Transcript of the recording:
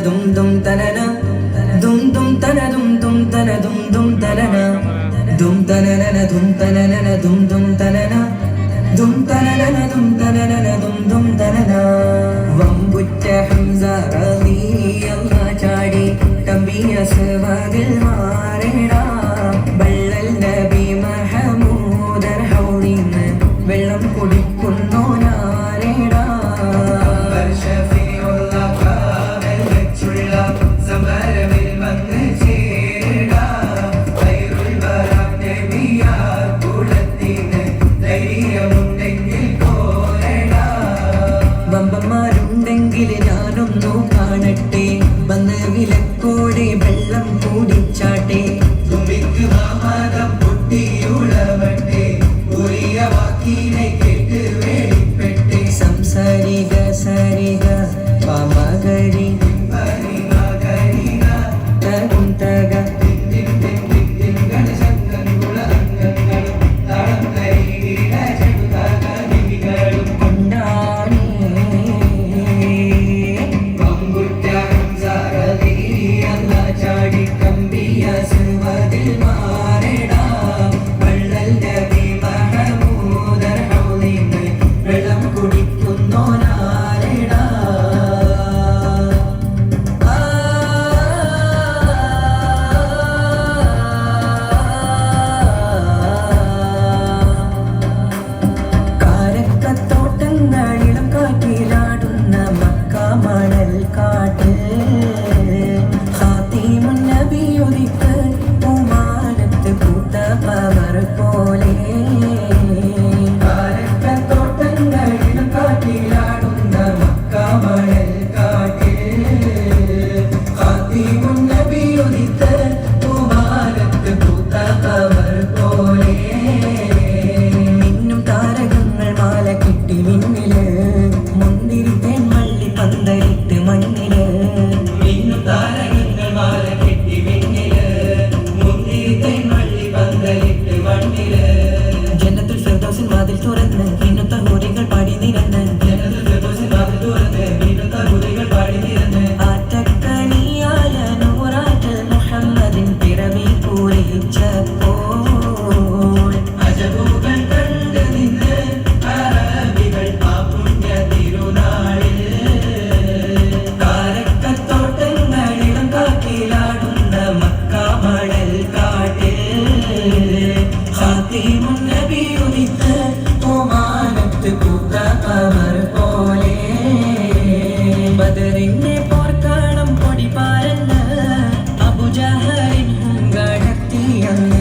dum dum tanana dum dum tana dum dum tana dum dum tanana dum tanana dum tanana dum dum tanana dum tanana dum tanana dum dum tanana വമ്പുറ്റ Hamza റളിയല്ലാഹു ചാടി തമ്പിയ സവാദിൽ മാറേടാ ബള്ളൽ നബി മഹമൂദർ ഹൗലിന്ന് വെള്ളം കുടിക്കുന്നോനാരേടാ വമ്പന്മാരുണ്ടെങ്കിൽ ഞാനൊന്നു കാണട്ടെ വന്ന് വിലക്കോടെ വെള്ളം കൂടിച്ചാട്ടെ തുമ്പിക്ക് മാമദം പൊട്ടിയുളവട്ടെ ഉറിയ വാക്കിനെ കേട്ട് വേളിപ്പെട്ടെ സംസാരിക സരിക പാമകരി തകുന്തക ബദറിന്റെ പോർക്കാണം പൊടി പാരന്ന് അബുജഹലിൻ കടത്തിയന്ന്